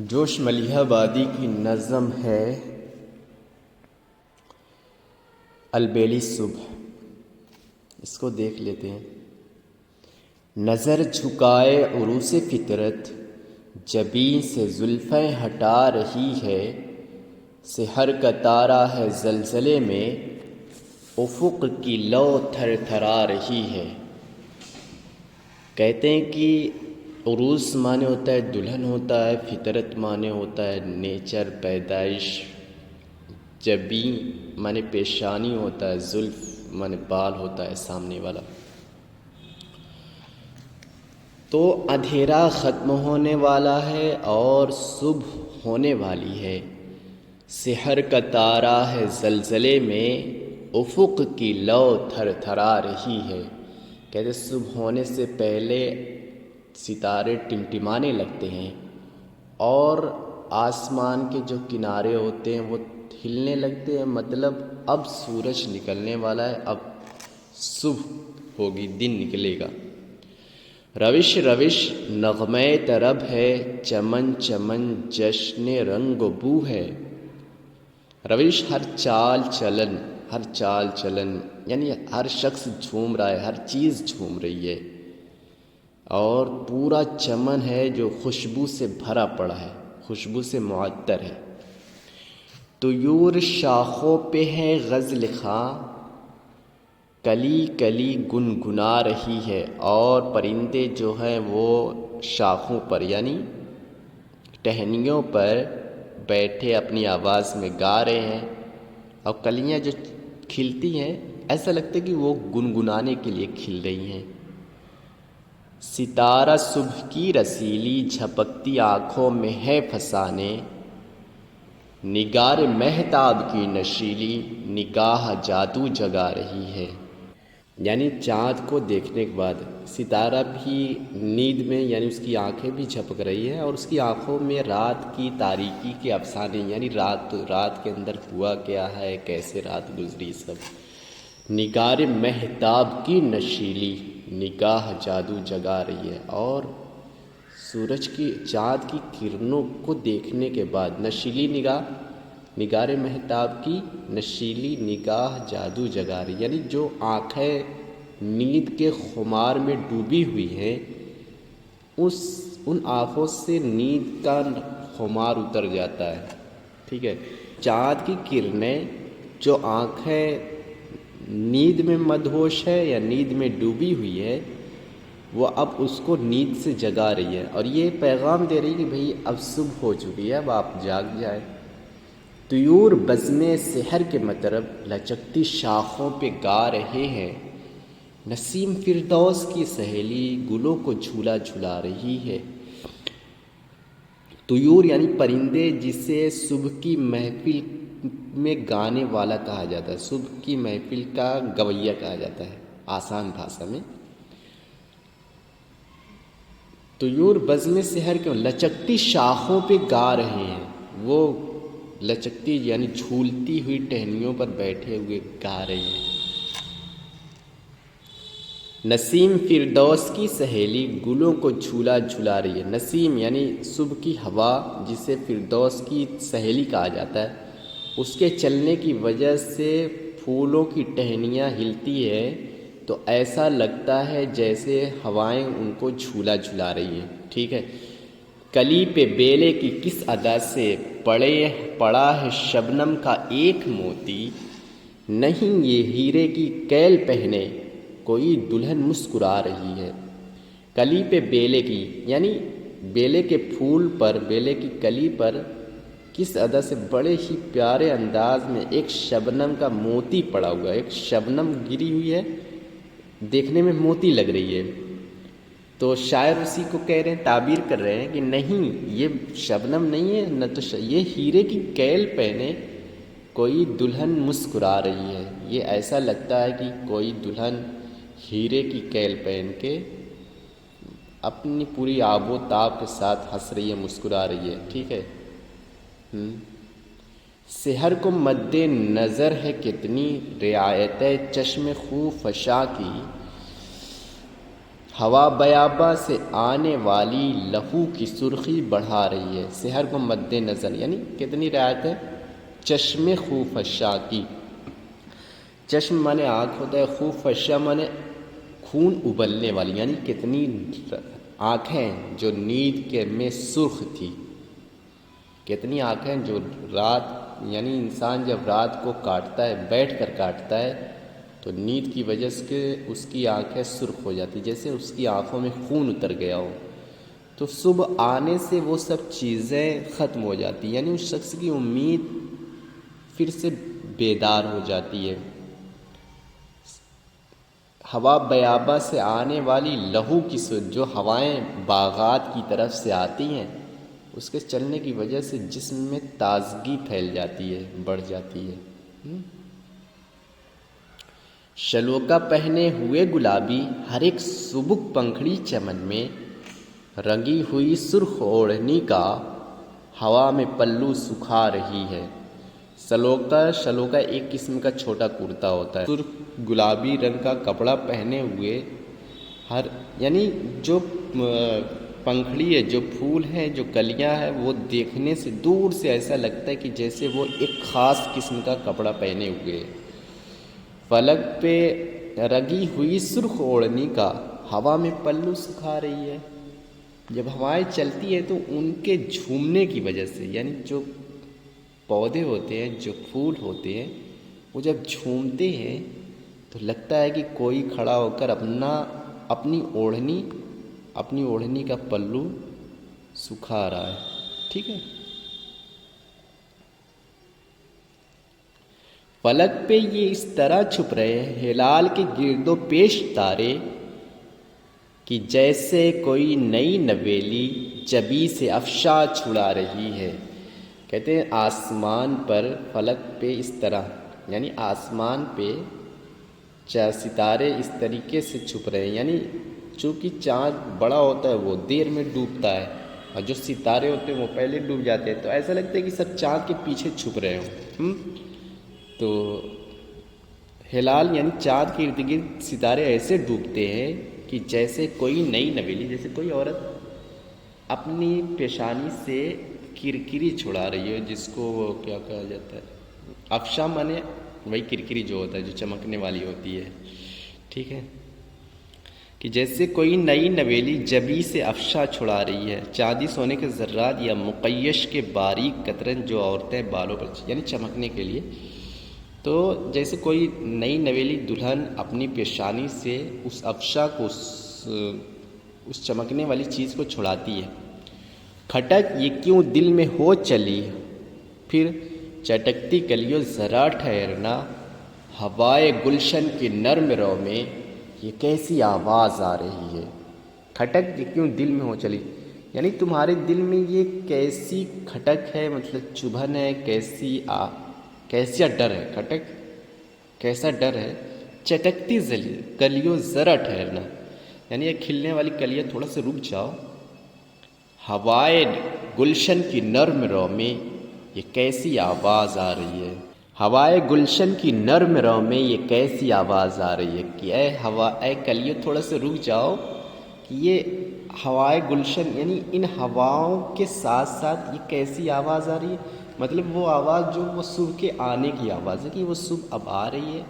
جوش ملیح آبادی کی نظم ہے البیلی صبح. اس کو دیکھ لیتے ہیں. نظر جھکائے عروس فطرت، جبیں سے زلفیں ہٹا رہی ہے. سحر کا تارا ہے زلزلے میں، افق کی لو تھر تھرا رہی ہے. کہتے ہیں کہ عروس معنی ہوتا ہے دلہن ہوتا ہے، فطرت معنی ہوتا ہے نیچر پیدائش، جبیں معنی پیشانی ہوتا ہے، زلف معنی بال ہوتا ہے سامنے والا. تو اندھیرا ختم ہونے والا ہے اور صبح ہونے والی ہے. سحر کا تارا ہے زلزلے میں، افق کی لو تھر تھرا رہی ہے. کہتے صبح ہونے سے پہلے ستارے ٹمٹمانے لگتے ہیں اور آسمان کے جو کنارے ہوتے ہیں وہ ہلنے لگتے ہیں. مطلب اب سورج نکلنے والا ہے، اب صبح ہوگی، دن نکلے گا. روش روش نغمے طرب ہے، چمن چمن جشن رنگ و بو ہے. روش ہر چال چلن یعنی ہر شخص جھوم رہا ہے، ہر چیز جھوم رہی ہے. اور پورا چمن ہے جو خوشبو سے بھرا پڑا ہے، خوشبو سے معطر ہے. طیور شاخوں پہ ہے غزل خواں، کلی کلی گنگنا رہی ہے. اور پرندے جو ہیں وہ شاخوں پر یعنی ٹہنیوں پر بیٹھے اپنی آواز میں گا رہے ہیں. اور کلیاں جو کھلتی ہیں ایسا لگتا ہے کہ وہ گنگنانے کے لیے کھل رہی ہیں. ستارہ صبح کی رسیلی جھپکتی آنکھوں میں ہے فسانے، نگار مہتاب کی نشیلی نگاہ جادو جگا رہی ہے. یعنی چاند کو دیکھنے کے بعد ستارہ بھی نیند میں یعنی اس کی آنکھیں بھی جھپک رہی ہے اور اس کی آنکھوں میں رات کی تاریکی کے افسانے یعنی رات کے اندر ہوا کیا ہے، کیسے رات گزری سب. نگار مہتاب کی نشیلی نگاہ جادو جگا رہی ہے. اور سورج کی چاند کی کرنوں کو دیکھنے کے بعد نشیلی نگار مہتاب کی نشیلی نگاہ جادو جگا رہی یعنی جو آنکھیں نیند کے خمار میں ڈوبی ہوئی ہیں ان آنکھوں سے نیند کا خمار اتر جاتا ہے. ٹھیک ہے. چاند کی کرنیں جو آنکھیں نیند میں مدہوش ہے یا نیند میں ڈوبی ہوئی ہے وہ اب اس کو نیند سے جگا رہی ہے اور یہ پیغام دے رہی ہے کہ بھئی اب صبح ہو چکی ہے، اب آپ جاگ جائیں. طیور بزم سحر کے مطرب لچکتی شاخوں پہ گا رہے ہیں. نسیم فردوس کی سہیلی گلوں کو جھولا جھلا رہی ہے. طیور یعنی پرندے جسے صبح کی محفل میں گانے والا کہا جاتا ہے، صبح کی محفل کا گویہ کہا جاتا ہے آسان بھاشا میں. طیور بزم سحر کے لچکتی شاخوں پہ گا رہے ہیں، وہ لچکتی یعنی جھولتی ہوئی ٹہنیوں پر بیٹھے ہوئے گا رہی ہیں. نسیم فردوس کی سہیلی گلوں کو جھولا جھلا رہی ہے. نسیم یعنی صبح کی ہوا جسے فردوس کی سہیلی کہا جاتا ہے، اس کے چلنے کی وجہ سے پھولوں کی ٹہنیاں ہلتی ہے تو ایسا لگتا ہے جیسے ہوائیں ان کو جھولا جھلا رہی ہیں. ٹھیک ہے. کلی پہ بیلے کی کس ادا سے پڑا ہے شبنم کا ایک موتی، نہیں یہ ہیرے کی کیل پہنے کوئی دلہن مسکرا رہی ہے. کلی پہ بیلے کی یعنی بیلے کے پھول پر، بیلے کی کلی پر کس ادا سے بڑے ہی پیارے انداز میں ایک شبنم کا موتی پڑا ہوا ہے. ایک شبنم گری ہوئی ہے، دیکھنے میں موتی لگ رہی ہے. تو شاعر اسی کو کہہ رہے ہیں، تعبیر کر رہے ہیں کہ نہیں یہ شبنم نہیں ہے، نہ تو یہ ہیرے کی کیل پہنے کوئی دلہن مسکرا رہی ہے. یہ ایسا لگتا ہے کہ کوئی دلہن ہیرے کی کیل پہن کے اپنی پوری آب و تاب کے ساتھ ہنس رہی ہے، مسکرا رہی ہے. ٹھیک ہے. سحر کو مد نظر ہے کتنی رعایت چشم خو فشاں کی، ہوا بیاباں سے آنے والی لہو کی سرخی بڑھا رہی ہے، سحر کو مد نظر، یعنی کتنی رعایت ہے؟ چشم خوفشا کی. چشم مانے آنکھ ہوتا ہے، خوفشا مانے خون ابلنے والی، یعنی کتنی آنکھیں جو نیند کے میں سرخ تھی. کتنی آنکھیں جو رات، یعنی انسان جب رات کو کاٹتا ہے، بیٹھ کر کاٹتا ہے تو نیند کی وجہ سے اس کی آنکھیں سرخ ہو جاتی، جیسے اس کی آنکھوں میں خون اتر گیا ہو. تو صبح آنے سے وہ سب چیزیں ختم ہو جاتی، یعنی اس شخص کی امید پھر سے بیدار ہو جاتی ہے. ہوا بیاباں سے آنے والی لہو کی جو ہوائیں باغات کی طرف سے آتی ہیں، اس کے چلنے کی وجہ سے جسم میں تازگی پھیل جاتی ہے، بڑھ جاتی ہے. شلوکا پہنے ہوئے گلابی ہر ایک سبک پنکھڑی چمن میں، رنگی ہوئی سرخ اوڑھنی کا ہوا میں پلو سکھا رہی ہے. شلوکا ایک قسم کا چھوٹا کرتا ہوتا ہے، سرخ گلابی رنگ کا کپڑا پہنے ہوئے، یعنی جو پنکھڑی ہے، جو پھول ہیں، جو کلیاں ہیں، وہ دیکھنے سے دور سے ایسا لگتا ہے کہ جیسے وہ ایک خاص قسم کا کپڑا پہنے ہوئے. فلک پہ رنگی ہوئی سرخ اوڑھنی کا ہوا میں پلو سکھا رہی ہے. جب ہوائیں چلتی ہیں تو ان کے جھومنے کی وجہ سے، یعنی جو پودے ہوتے ہیں، جو پھول ہوتے ہیں، وہ جب جھومتے ہیں تو لگتا ہے کہ کوئی کھڑا ہو کر اپنی اوڑھنی کا پلو سکھا رہا ہے. ٹھیک ہے. فلک پہ یہ اس طرح چھپ رہے ہیں ہلال کے گرد و پیش تارے کہ جیسے کوئی نئی نویلی جبی سے افشا چھڑا رہی ہے. کہتے ہیں آسمان پر فلک پہ اس طرح، یعنی آسمان پہ ستارے اس طریقے سے چھپ رہے ہیں، یعنی چونکہ چاند بڑا ہوتا ہے وہ دیر میں ڈوبتا ہے، اور جو ستارے ہوتے ہیں وہ پہلے ڈوب جاتے ہیں، تو ایسا لگتا ہے کہ سب چاند کے پیچھے چھپ رہے ہوں. تو ہلال یعنی چاند کے ارد گرد ستارے ایسے ڈوبتے ہیں کہ جیسے کوئی نئی نویلی، جیسے کوئی عورت اپنی پیشانی سے کرکری چھڑا رہی ہے، جس کو وہ کیا کہا جاتا ہے، افشا مانے وہی کرکری جو ہوتا ہے جو چمکنے والی ہوتی ہے. ٹھیک ہے. کہ جیسے کوئی نئی نویلی جبی سے افشا چھڑا رہی ہے، چاندی سونے کے ذرات یا مقیش کے باریک قطرن جو عورتیں بالوں پر، یعنی چمکنے کے لیے، تو جیسے کوئی نئی نویلی دلہن اپنی پیشانی سے اس افشا کو، اس چمکنے والی چیز کو چھڑاتی ہے. کھٹک یہ کیوں دل میں ہو چلی، پھر چٹکتی کلیوں ذرا ٹھہرنا، ہوائے گلشن کی نرم رو میں یہ کیسی آواز آ رہی ہے. کھٹک یہ کیوں دل میں ہو چلی، یعنی تمہارے دل میں یہ کیسی کھٹک ہے، مطلب چبھن ہے، کیسا ڈر ہے. کھٹک کیسا ڈر ہے. چٹکتی کلیوں ذرا ٹھہرنا، یعنی یہ کھلنے والی کلیاں تھوڑا سا رک جاؤ. ہوائے گلشن کی نرم رو میں یہ کیسی آواز آ رہی ہے. ہوائے گلشن کی نرم رو میں یہ کیسی آواز آ رہی ہے، کہ اے کلیوں تھوڑا سا رک جاؤ، کہ یہ ہوائے گلشن یعنی ان ہواؤں کے ساتھ ساتھ یہ کیسی آواز آ رہی ہے. مطلب وہ آواز جو وہ صبح کے آنے کی آواز ہے، کہ وہ صبح اب آ رہی ہے